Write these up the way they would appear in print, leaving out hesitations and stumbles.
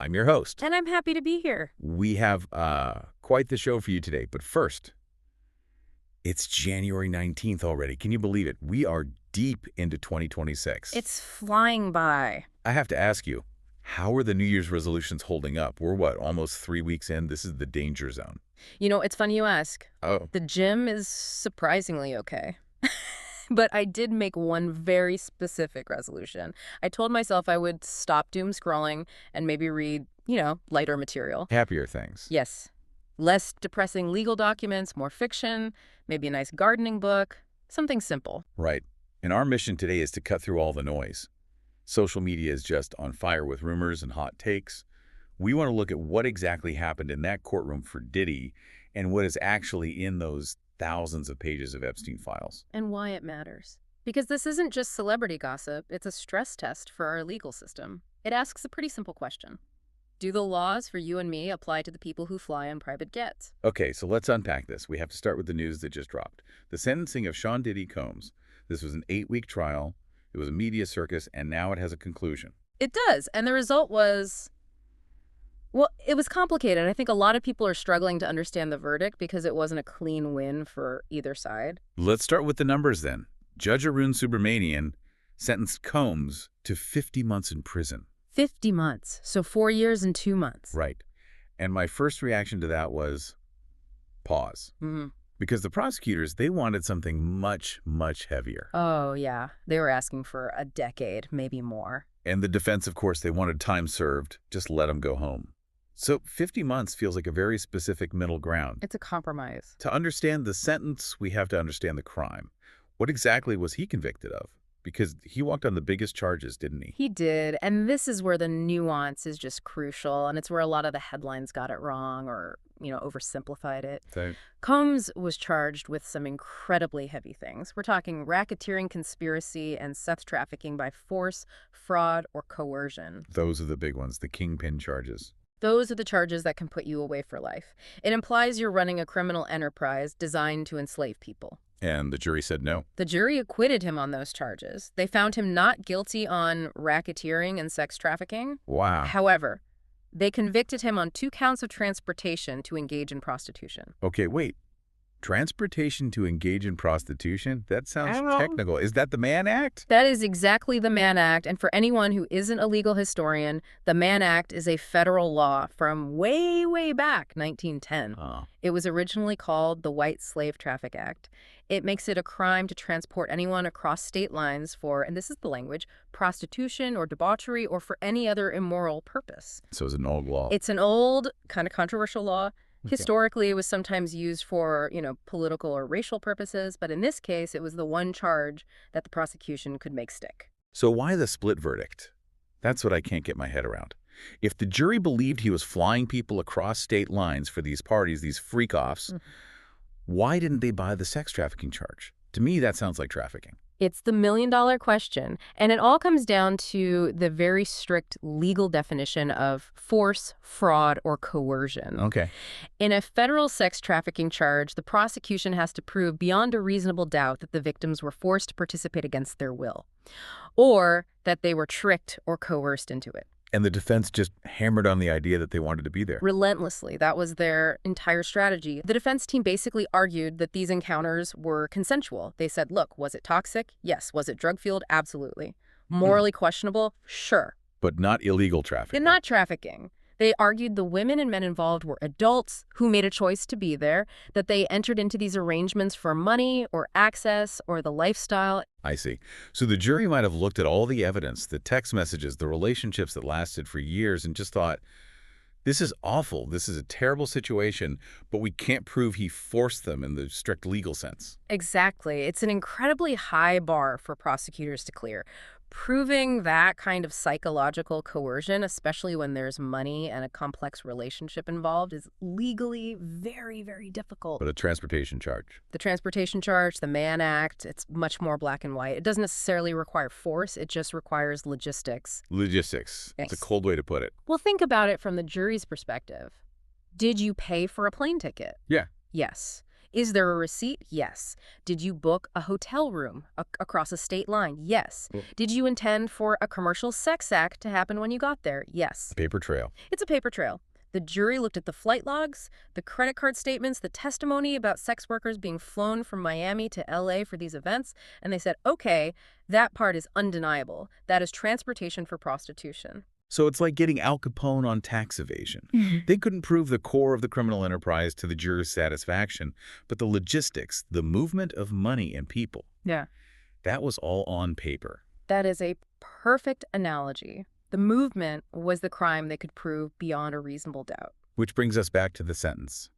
I'm your host. And I'm happy to be here. We have quite the show for you today. But first, it's January 19th already. Can you believe it? We are deep into 2026. It's flying by. I have to ask you, how are the New Year's resolutions holding up? We're what, almost 3 weeks in? This is the danger zone. You know, it's funny you ask. Oh. The gym is surprisingly okay. But I did make one very specific resolution. I told myself I would stop doom scrolling and maybe read, lighter material. Happier things. Yes. Less depressing legal documents, more fiction, maybe a nice gardening book, something simple. Right. And our mission today is to cut through all the noise. Social media is just on fire with rumors and hot takes. We want to look at what exactly happened in that courtroom for Diddy and what is actually in those thousands of pages of Epstein files. And why it matters. Because this isn't just celebrity gossip, it's a stress test for our legal system. It asks a pretty simple question. Do the laws for you and me apply to the people who fly on private jets? Okay, so let's unpack this. We have to start with the news that just dropped. The sentencing of Sean Diddy Combs. This was an 8-week trial. It was a media circus, and now it has a conclusion. It does, and the result was... Well, it was complicated. I think a lot of people are struggling to understand the verdict because it wasn't a clean win for either side. Let's start with the numbers then. Judge Arun Subramanian sentenced Combs to 50 months in prison. 50 months, so 4 years and 2 months. Right. And my first reaction to that was pause. Because the prosecutors, they wanted something much, much heavier. Oh, yeah. They were asking for a decade, maybe more. And the defense, of course, they wanted time served. Just let him go home. So 50 months feels like a very specific middle ground. It's a compromise. To understand the sentence, we have to understand the crime. What exactly was he convicted of? Because he walked on the biggest charges, didn't he? He did, and this is where the nuance is just crucial, and it's where a lot of the headlines got it wrong or, oversimplified it. So, Combs was charged with some incredibly heavy things. We're talking racketeering, conspiracy, and sex trafficking by force, fraud, or coercion. those are the big ones, the kingpin charges. Those are the charges that can put you away for life. It implies you're running a criminal enterprise designed to enslave people. And the jury said no. The jury acquitted him on those charges. They found him not guilty on racketeering and sex trafficking. Wow. However, they convicted him on 2 counts of transportation to engage in prostitution. Okay, wait. Transportation to engage in prostitution? That sounds I don't know. technical. Is that the Mann Act? That is exactly the Mann Act, and for anyone who isn't a legal historian, the Mann Act is a federal law from way, way back, 1910. Oh. It was originally called the White Slave Traffic Act. It makes it a crime to transport anyone across state lines for, and this is the language, prostitution or debauchery or for any other immoral purpose. So it's an old law. It's an old, kind of controversial law. Okay. Historically, it was sometimes used for, political or racial purposes, but in this case, it was the one charge that the prosecution could make stick. So why the split verdict? That's what I can't get my head around. If the jury believed he was flying people across state lines for these parties, these freak-offs, why didn't they buy the sex trafficking charge? To me, that sounds like trafficking. It's the million-dollar question, and it all comes down to the very strict legal definition of force, fraud, or coercion. Okay. In a federal sex trafficking charge, the prosecution has to prove beyond a reasonable doubt that the victims were forced to participate against their will, or that they were tricked or coerced into it. And the defense just hammered on the idea that they wanted to be there. Relentlessly. That was their entire strategy. The defense team basically argued that these encounters were consensual. They said, look, was it toxic? Yes. Was it drug-fueled? Absolutely. Morally questionable? Sure. But not illegal trafficking. And not trafficking. They argued the women and men involved were adults who made a choice to be there, that they entered into these arrangements for money or access or the lifestyle. I see. So the jury might have looked at all the evidence, the text messages, the relationships that lasted for years and just thought, this is awful. This is a terrible situation, but we can't prove he forced them in the strict legal sense. Exactly. It's an incredibly high bar for prosecutors to clear. Proving that kind of psychological coercion, especially when there's money and a complex relationship involved, is legally very, very difficult. But a transportation charge. The transportation charge, the Mann Act, it's much more black and white. It doesn't necessarily require force. It just requires logistics. Logistics. Yes. It's a cold way to put it. Well, think about it from the jury's perspective. Did you pay for a plane ticket? Yeah. Yes. Is there a receipt? Yes. Did you book a hotel room across a state line? Yes. Did you intend for a commercial sex act to happen when you got there? Yes. Paper trail. It's a paper trail. The jury looked at the flight logs, the credit card statements, the testimony about sex workers being flown from Miami to LA for these events, and they said, okay, that part is undeniable. That is transportation for prostitution. So it's like getting Al Capone on tax evasion. They couldn't prove the core of the criminal enterprise to the juror's satisfaction, but the logistics, the movement of money and people, Yeah. that was all on paper. That is a perfect analogy. The movement was the crime they could prove beyond a reasonable doubt. Which brings us back to the sentence.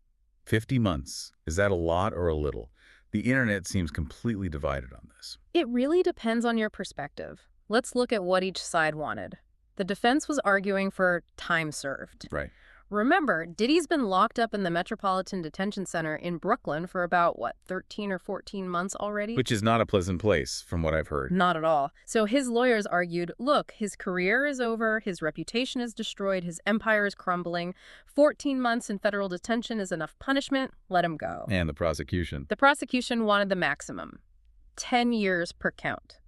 50 months. Is that a lot or a little? The internet seems completely divided on this. It really depends on your perspective. Let's look at what each side wanted. The defense was arguing for time served. Right. Remember, Diddy's been locked up in the Metropolitan Detention Center in Brooklyn for about, 13 or 14 months already? Which is not a pleasant place, from what I've heard. Not at all. So his lawyers argued, look, his career is over, his reputation is destroyed, his empire is crumbling. 14 months in federal detention is enough punishment. Let him go. And the prosecution. The prosecution wanted the maximum, 10 years per count.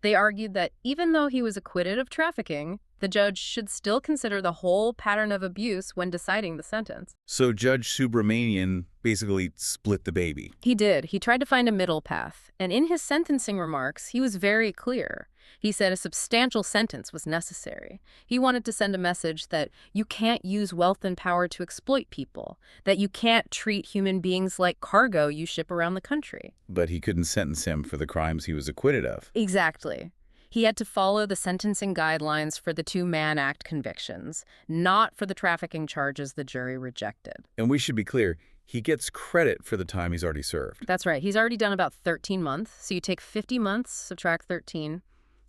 They argued that even though he was acquitted of trafficking, the judge should still consider the whole pattern of abuse when deciding the sentence. So Judge Subramanian basically split the baby. He did. He tried to find a middle path. And in his sentencing remarks, he was very clear. He said a substantial sentence was necessary. He wanted to send a message that you can't use wealth and power to exploit people, that you can't treat human beings like cargo you ship around the country. But he couldn't sentence him for the crimes he was acquitted of. Exactly. He had to follow the sentencing guidelines for the two-man act convictions, not for the trafficking charges the jury rejected. And we should be clear, he gets credit for the time he's already served. That's right. He's already done about 13 months. So you take 50 months, subtract 13.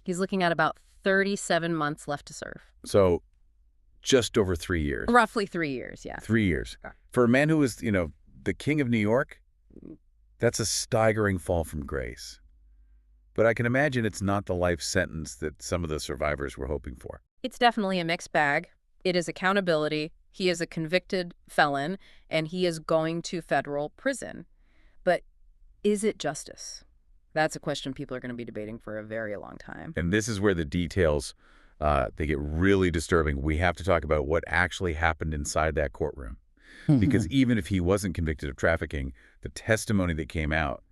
He's looking at about 37 months left to serve. So just over 3 years. Roughly 3 years, yeah. 3 years. Okay. For a man who was, the king of New York, that's a staggering fall from grace. But I can imagine it's not the life sentence that some of the survivors were hoping for. It's definitely a mixed bag. It is accountability. He is a convicted felon, and he is going to federal prison. But is it justice? That's a question people are going to be debating for a very long time. And this is where the details, they get really disturbing. We have to talk about what actually happened inside that courtroom. Because even if he wasn't convicted of trafficking, the testimony that came out,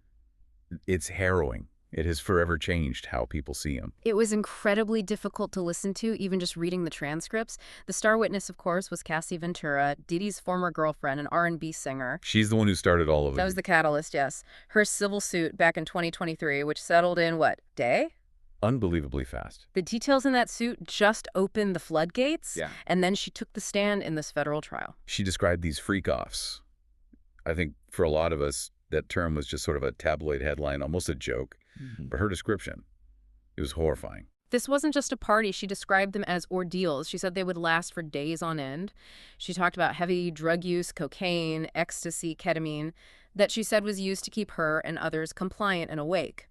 it's harrowing. It has forever changed how people see him. It was incredibly difficult to listen to, even just reading the transcripts. The star witness, of course, was Cassie Ventura, Diddy's former girlfriend, an R&B singer. She's the one who started all of it. That was the catalyst, yes. Her civil suit back in 2023, which settled in, day? Unbelievably fast. The details in that suit just opened the floodgates, Yeah. and then she took the stand in this federal trial. She described these freak-offs. I think for a lot of us, that term was just sort of a tabloid headline, almost a joke. But her description, it was horrifying. This wasn't just a party. She described them as ordeals. She said they would last for days on end. She talked about heavy drug use, cocaine, ecstasy, ketamine, that she said was used to keep her and others compliant and awake.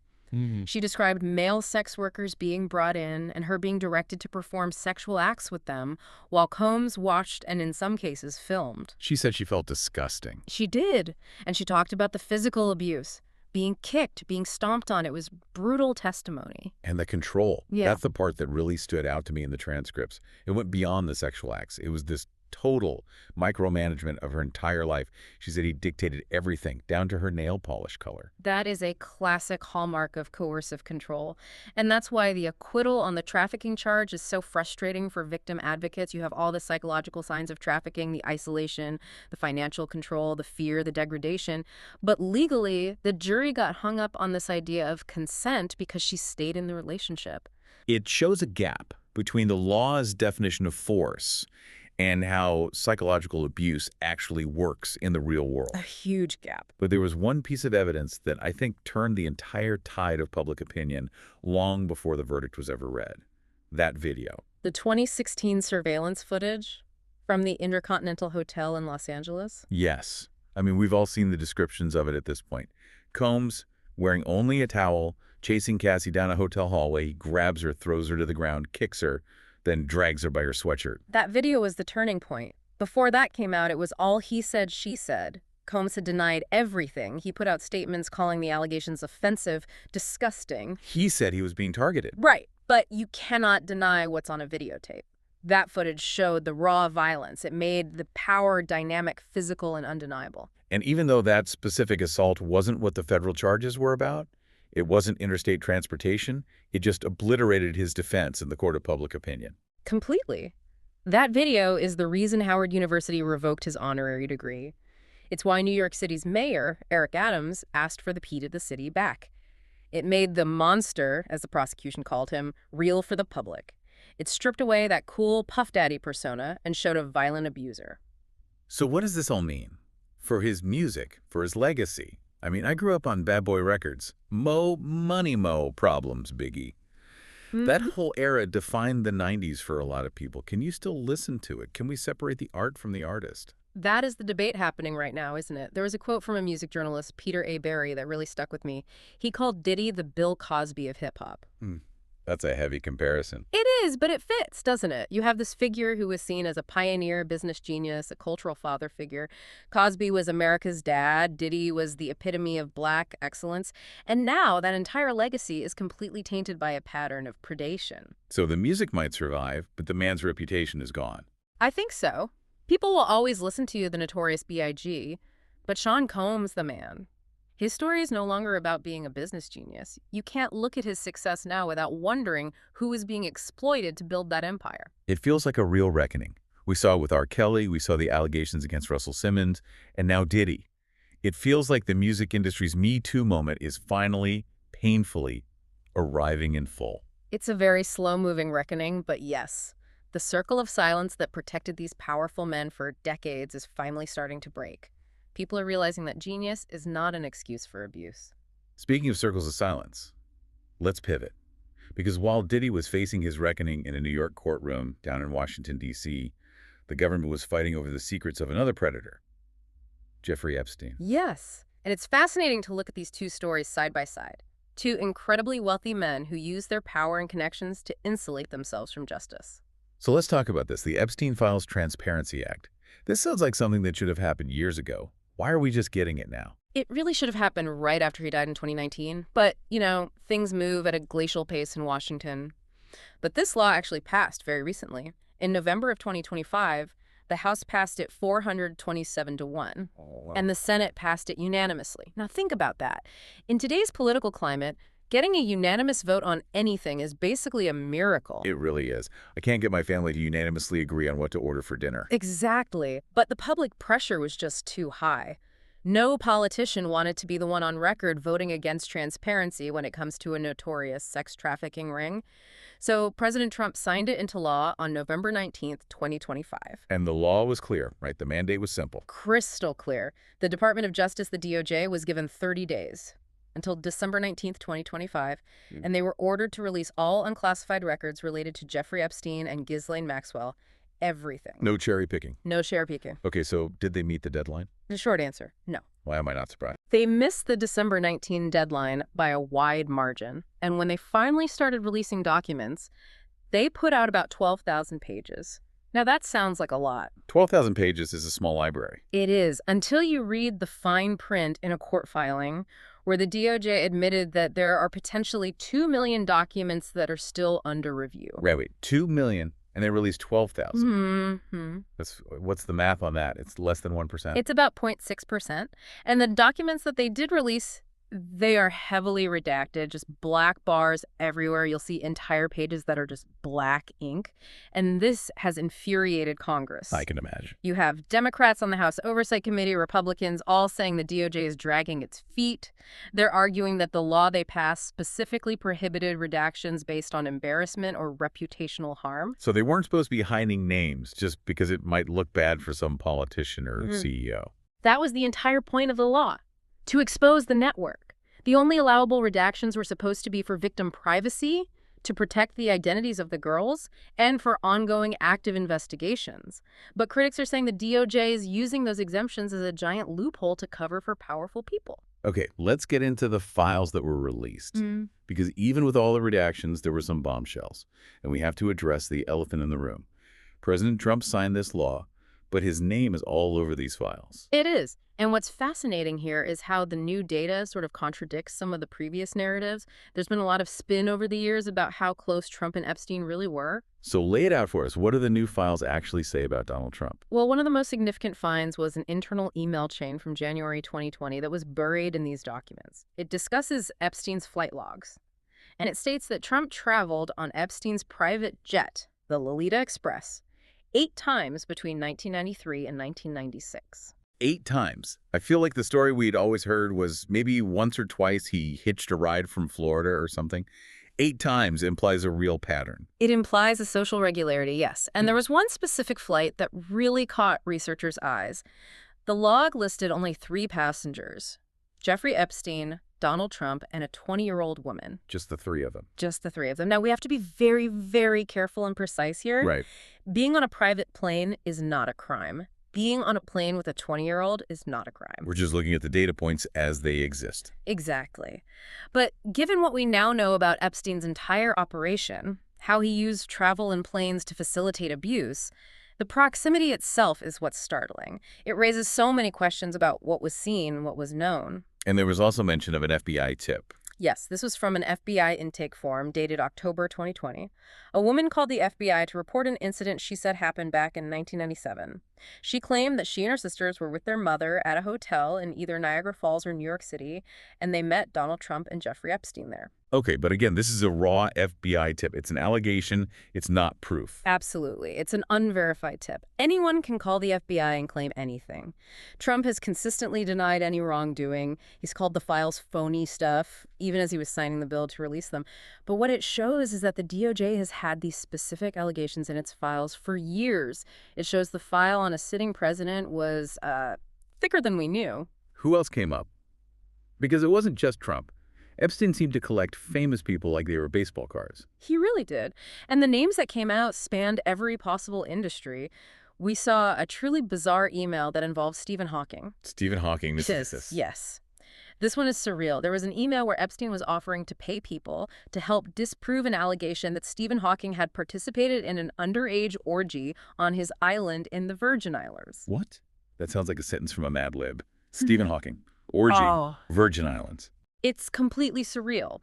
She described male sex workers being brought in and her being directed to perform sexual acts with them while Combs watched and in some cases filmed. She said she felt disgusting. She did. And she talked about the physical abuse. Being kicked, being stomped on. It was brutal testimony. And the control. Yeah. That's the part that really stood out to me in the transcripts. It went beyond the sexual acts. It was this total micromanagement of her entire life. She said he dictated everything, down to her nail polish color. That is a classic hallmark of coercive control. And that's why the acquittal on the trafficking charge is so frustrating for victim advocates. You have all the psychological signs of trafficking, the isolation, the financial control, the fear, the degradation. But legally, the jury got hung up on this idea of consent because she stayed in the relationship. It shows a gap between the law's definition of force and how psychological abuse actually works in the real world. A huge gap. But there was one piece of evidence that I think turned the entire tide of public opinion long before the verdict was ever read. That video. The 2016 surveillance footage from the Intercontinental Hotel in Los Angeles? Yes. I mean, we've all seen the descriptions of it at this point. Combs, wearing only a towel, chasing Cassie down a hotel hallway. He grabs her, throws her to the ground, kicks her, then drags her by her sweatshirt. That video was the turning point. Before that came out, it was all he said, she said. Combs had denied everything. He put out statements calling the allegations offensive, disgusting. He said he was being targeted. Right, but you cannot deny what's on a videotape. That footage showed the raw violence. It made the power dynamic physical and undeniable. And even though that specific assault wasn't what the federal charges were about, it wasn't interstate transportation, it just obliterated his defense in the court of public opinion. Completely. That video is the reason Howard University revoked his honorary degree. It's why New York City's mayor, Eric Adams, asked for the P to the city back. It made the monster, as the prosecution called him, real for the public. It stripped away that cool Puff Daddy persona and showed a violent abuser. So what does this all mean? For his music, for his legacy? I mean, I grew up on Bad Boy Records. Money problems, Biggie. That whole era defined the 90s for a lot of people. Can you still listen to it? Can we separate the art from the artist? That is the debate happening right now, isn't it? There was a quote from a music journalist, Peter A. Barry, that really stuck with me. He called Diddy the Bill Cosby of hip-hop. That's a heavy comparison. It is, but it fits, doesn't it? You have this figure who was seen as a pioneer, business genius, a cultural father figure. Cosby was America's dad. Diddy was the epitome of black excellence. And now that entire legacy is completely tainted by a pattern of predation. So the music might survive, but the man's reputation is gone. I think so. People will always listen to the Notorious B.I.G., but Sean Combs, the man. His story is no longer about being a business genius. You can't look at his success now without wondering who is being exploited to build that empire. It feels like a real reckoning. We saw it with R. Kelly, we saw the allegations against Russell Simmons, and now Diddy. It feels like the music industry's Me Too moment is finally, painfully, arriving in full. It's a very slow-moving reckoning, but yes, the circle of silence that protected these powerful men for decades is finally starting to break. People are realizing that genius is not an excuse for abuse. Speaking of circles of silence, let's pivot. Because while Diddy was facing his reckoning in a New York courtroom down in Washington, D.C., the government was fighting over the secrets of another predator, Jeffrey Epstein. Yes, and it's fascinating to look at these two stories side by side. Two incredibly wealthy men who use their power and connections to insulate themselves from justice. So let's talk about this, the Epstein Files Transparency Act. This sounds like something that should have happened years ago. Why are we just getting it now? It really should have happened right after he died in 2019. But, things move at a glacial pace in Washington. But this law actually passed very recently. In November of 2025, the House passed it 427-1. Oh, wow. And the Senate passed it unanimously. Now think about that. In today's political climate, getting a unanimous vote on anything is basically a miracle. It really is. I can't get my family to unanimously agree on what to order for dinner. Exactly. But the public pressure was just too high. No politician wanted to be the one on record voting against transparency when it comes to a notorious sex trafficking ring. So President Trump signed it into law on November 19th, 2025. And the law was clear, right? The mandate was simple. Crystal clear. The Department of Justice, the DOJ, was given 30 days. Until December 19th, 2025, and they were ordered to release all unclassified records related to Jeffrey Epstein and Ghislaine Maxwell. Everything. No cherry picking. No cherry picking. Okay, so did they meet the deadline? The short answer, no. Why am I not surprised? They missed the December 19 deadline by a wide margin, and when they finally started releasing documents, they put out about 12,000 pages. Now that sounds like a lot. 12,000 pages is a small library. It is, until you read the fine print in a court filing where the DOJ admitted that there are potentially 2 million documents that are still under review. Wait, 2 million, and they released 12,000. What's the math on that? It's less than 1%. It's about 0.6%. And the documents that they did release, they are heavily redacted, just black bars everywhere. You'll see entire pages that are just black ink. And this has infuriated Congress. I can imagine. You have Democrats on the House Oversight Committee, Republicans, all saying the DOJ is dragging its feet. They're arguing that the law they passed specifically prohibited redactions based on embarrassment or reputational harm. So they weren't supposed to be hiding names just because it might look bad for some politician or CEO. That was the entire point of the law. To expose the network. The only allowable redactions were supposed to be for victim privacy, to protect the identities of the girls, and for ongoing active investigations. But critics are saying the DOJ is using those exemptions as a giant loophole to cover for powerful people. Okay, let's get into the files that were released. Because even with all the redactions, there were some bombshells. And we have to address the elephant in the room. President Trump signed this law, but his name is all over these files. It is. And what's fascinating here is how the new data sort of contradicts some of the previous narratives. There's been a lot of spin over the years about how close Trump and Epstein really were. So lay it out for us. What do the new files actually say about Donald Trump? Well, one of the most significant finds was an internal email chain from January 2020 that was buried in these documents. It discusses Epstein's flight logs. And it states that Trump traveled on Epstein's private jet, the Lolita Express, 8 times between 1993 and 1996. 8 times. I feel like the story we'd always heard was maybe once or twice he hitched a ride from Florida or something. 8 times implies a real pattern. It implies a social regularity, yes. And there was one specific flight that really caught researchers' eyes. The log listed only 3 passengers: Jeffrey Epstein, Donald Trump, and a 20-year-old woman. Just the 3 of them. Just the 3 of them. Now, we have to be very, very careful and precise here. Right. Being on a private plane is not a crime. Being on a plane with a 20-year-old is not a crime. We're just looking at the data points as they exist. Exactly. But given what we now know about Epstein's entire operation, how he used travel and planes to facilitate abuse, the proximity itself is what's startling. It raises so many questions about what was seen, what was known. And there was also mention of an FBI tip. Yes, this was from an FBI intake form dated October 2020. A woman called the FBI to report an incident she said happened back in 1997. She claimed that she and her sisters were with their mother at a hotel in either Niagara Falls or New York City, and they met Donald Trump and Jeffrey Epstein there. Okay, but again, this is a raw FBI tip. It's an allegation. It's not proof. Absolutely. It's an unverified tip. Anyone can call the FBI and claim anything. Trump has consistently denied any wrongdoing. He's called the files phony stuff, even as he was signing the bill to release them. But what it shows is that the DOJ has had these specific allegations in its files for years. It shows the file on a sitting president was thicker than we knew. Who else came up? Because it wasn't just Trump. Epstein seemed to collect famous people like they were baseball cards. He really did. And the names that came out spanned every possible industry. We saw a truly bizarre email that involved Stephen Hawking. Stephen Hawking, this. Yes. This one is surreal. There was an email where Epstein was offering to pay people to help disprove an allegation that Stephen Hawking had participated in an underage orgy on his island in the Virgin Islands. What? That sounds like a sentence from a Mad Lib. Stephen Hawking, orgy, Virgin Islands. It's completely surreal.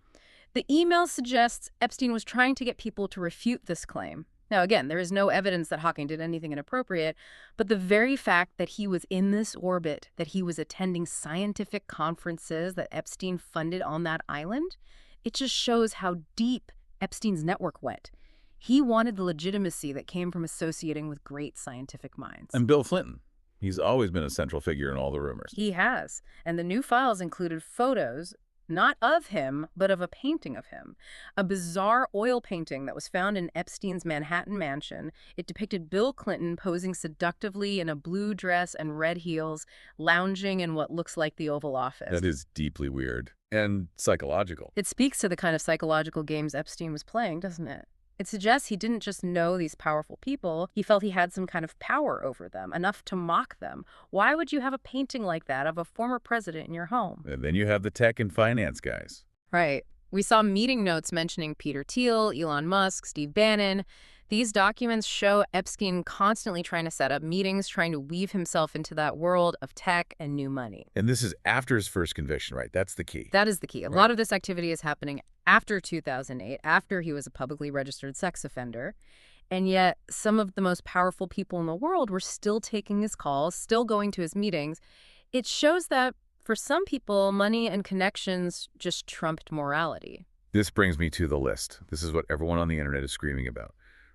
The email suggests Epstein was trying to get people to refute this claim. Now, again, there is no evidence that Hawking did anything inappropriate, but the very fact that he was in this orbit, that he was attending scientific conferences that Epstein funded on that island, it just shows how deep Epstein's network went. He wanted the legitimacy that came from associating with great scientific minds. And Bill Clinton. He's always been a central figure in all the rumors. He has. And the new files included photos, not of him, but of a painting of him. A bizarre oil painting that was found in Epstein's Manhattan mansion. It depicted Bill Clinton posing seductively in a blue dress and red heels, lounging in what looks like the Oval Office. That is deeply weird. And psychological. It speaks to the kind of psychological games Epstein was playing, doesn't it? It suggests he didn't just know these powerful people, he felt he had some kind of power over them, enough to mock them. Why would you have a painting like that of a former president in your home? And then you have the tech and finance guys. Right. We saw meeting notes mentioning Peter Thiel, Elon Musk, Steve Bannon. These documents show Epstein constantly trying to set up meetings, trying to weave himself into that world of tech and new money. And this is after his first conviction, right? That's the key. That is the key. A lot of this activity is happening after 2008, after he was a publicly registered sex offender. And yet some of the most powerful people in the world were still taking his calls, still going to his meetings. It shows that for some people, money and connections just trumped morality. This brings me to the list. This is what everyone on the internet is screaming about.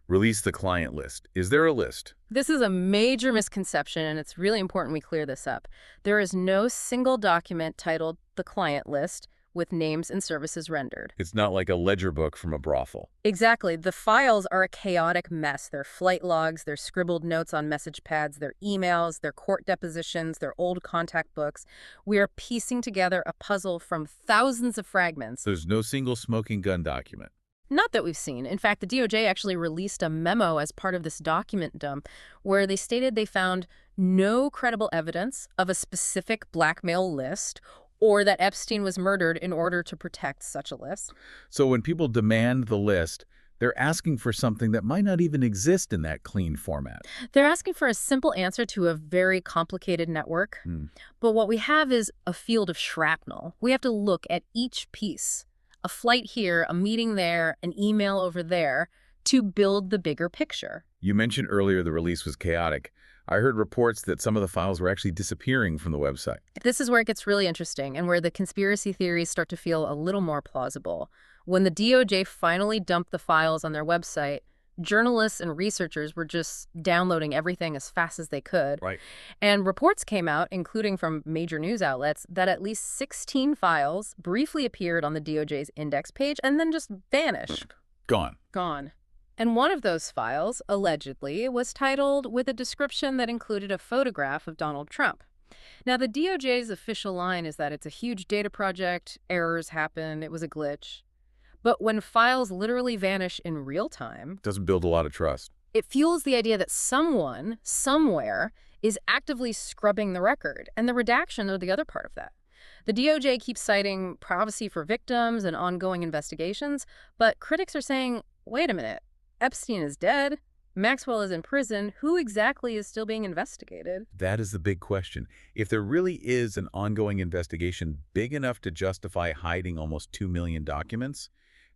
Release the client list. Is there a list? This is a major misconception, and it's really important we clear this up. There is no single document titled the client list with names and services rendered. It's not like a ledger book from a brothel. Exactly. The files are a chaotic mess. They're flight logs, they're scribbled notes on message pads, they're emails, they're court depositions, they're old contact books. We are piecing together a puzzle from thousands of fragments. There's no single smoking gun document. Not that we've seen. In fact, the DOJ actually released a memo as part of this document dump where they stated they found no credible evidence of a specific blackmail list or that Epstein was murdered in order to protect such a list. So when people demand the list, They're asking for something that might not even exist in that clean format. They're asking for a simple answer to a very complicated network. But what we have is a field of shrapnel. We have to look at each piece. A flight here, a meeting there, an email over there, to build the bigger picture. You mentioned earlier the release was chaotic. I heard reports that some of the files were actually disappearing from the website. This is where it gets really interesting and where the conspiracy theories start to feel a little more plausible. When the DOJ finally dumped the files on their website, journalists and researchers were just downloading everything as fast as they could. Right. And reports came out, including from major news outlets, that at least 16 files briefly appeared on the DOJ's index page and then just vanished. Gone. And one of those files, allegedly, was titled with a description that included a photograph of Donald Trump. Now, the DOJ's official line is that it's a huge data project, errors happen, it was a glitch. But when files literally vanish in real time, Doesn't build a lot of trust. it fuels the idea that someone, somewhere, is actively scrubbing the record, and the redaction are the other part of that. The DOJ keeps citing privacy for victims and ongoing investigations, but critics are saying, wait a minute, Epstein is dead, Maxwell is in prison, who exactly is still being investigated? That is the big question. If there really is an ongoing investigation big enough to justify hiding almost 2 million documents,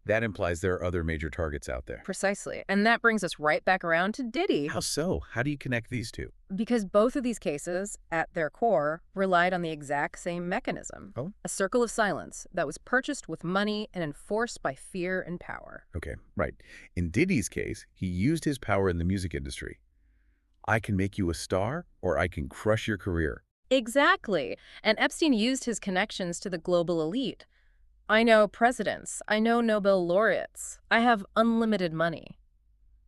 that implies there are other major targets out there. Precisely. And that brings us right back around to Diddy. How so? How do you connect these two? Because both of these cases, at their core, relied on the exact same mechanism. Oh? A circle of silence that was purchased with money and enforced by fear and power. Okay, right. In Diddy's case, he used his power in the music industry. I can make you a star, or I can crush your career. Exactly. And Epstein used his connections to the global elite. I know presidents. I know Nobel laureates. I have unlimited money.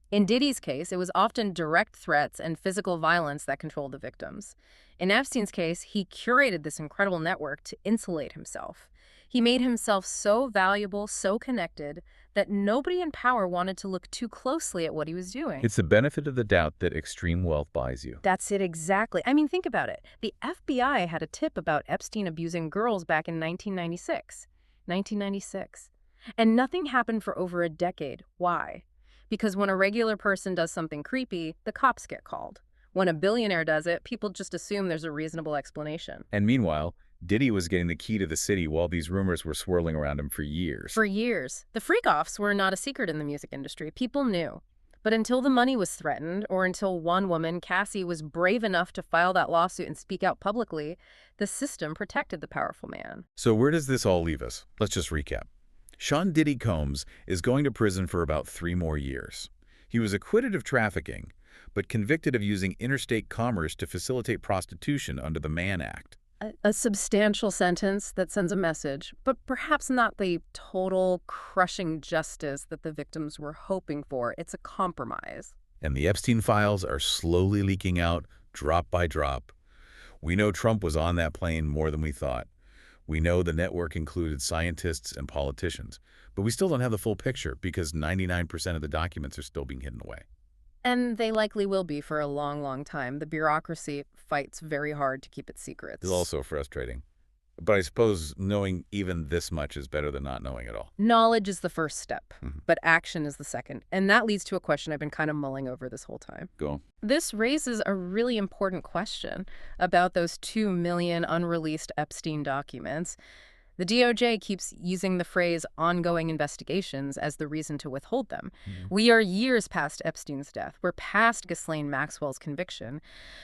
In Diddy's case, it was often direct threats and physical violence that controlled the victims. In Epstein's case, he curated this incredible network to insulate himself. He made himself so valuable, so connected, that nobody in power wanted to look too closely at what he was doing. It's the benefit of the doubt that extreme wealth buys you. That's it exactly. I mean, think about it. The FBI had a tip about Epstein abusing girls back in 1996. And nothing happened for over a decade. Why? Because when a regular person does something creepy, the cops get called. When a billionaire does it, people just assume there's a reasonable explanation. And meanwhile, Diddy was getting the key to the city while these rumors were swirling around him for years. For years. The freak-offs were not a secret in the music industry. People knew. But until the money was threatened, or until one woman, Cassie, was brave enough to file that lawsuit and speak out publicly, the system protected the powerful man. So where does this all leave us? Let's just recap. Sean Diddy Combs is going to prison for about 3 more years. He was acquitted of trafficking, but convicted of using interstate commerce to facilitate prostitution under the Mann Act. A substantial sentence that sends a message, but perhaps not the total crushing justice that the victims were hoping for. It's a compromise. And the Epstein files are slowly leaking out, drop by drop. We know Trump was on that plane more than we thought. We know the network included scientists and politicians, but we still don't have the full picture because 99% of the documents are still being hidden away. And they likely will be for a long, long time. The bureaucracy fights very hard to keep its secrets. It's also frustrating. But I suppose knowing even this much is better than not knowing at all. Knowledge is the first step, but action is the second. And that leads to a question I've been kind of mulling over this whole time. Go on. This raises a really important question about those 2 million unreleased Epstein documents. The DOJ keeps using the phrase ongoing investigations as the reason to withhold them. We are years past Epstein's death. We're past Ghislaine Maxwell's conviction.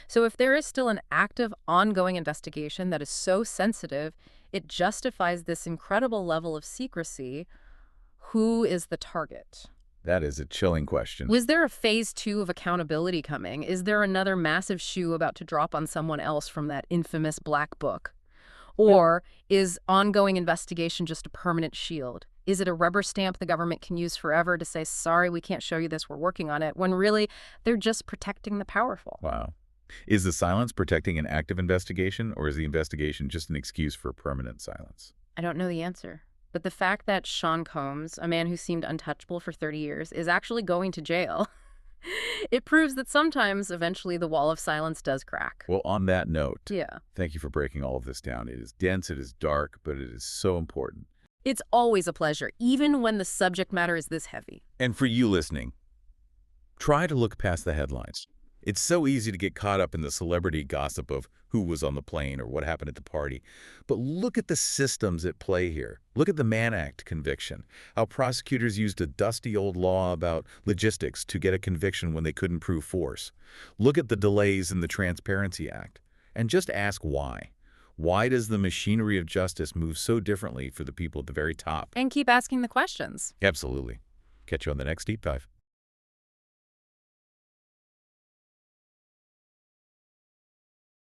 So if there is still an active, ongoing investigation that is so sensitive, it justifies this incredible level of secrecy. Who is the target? That is a chilling question. Was there a phase 2 of accountability coming? Is there another massive shoe about to drop on someone else from that infamous black book? Or is ongoing investigation just a permanent shield? Is it a rubber stamp the government can use forever to say, sorry, we can't show you this, we're working on it, when really they're just protecting the powerful? Wow. Is the silence protecting an active investigation, or is the investigation just an excuse for permanent silence? I don't know the answer. But the fact that Sean Combs, a man who seemed untouchable for 30 years, is actually going to jail, it proves that sometimes, eventually, the wall of silence does crack. Well, on that note, Yeah. thank you for breaking all of this down. It is dense, it is dark, but it is so important. It's always a pleasure, even when the subject matter is this heavy. And for you listening, try to look past the headlines. It's so easy to get caught up in the celebrity gossip of who was on the plane or what happened at the party. But look at the systems at play here. Look at the Mann Act conviction, how prosecutors used a dusty old law about logistics to get a conviction when they couldn't prove force. Look at the delays in the Transparency Act. And just ask why. Why does the machinery of justice move so differently for the people at the very top? And keep asking the questions. Absolutely. Catch you on the next Deep Dive.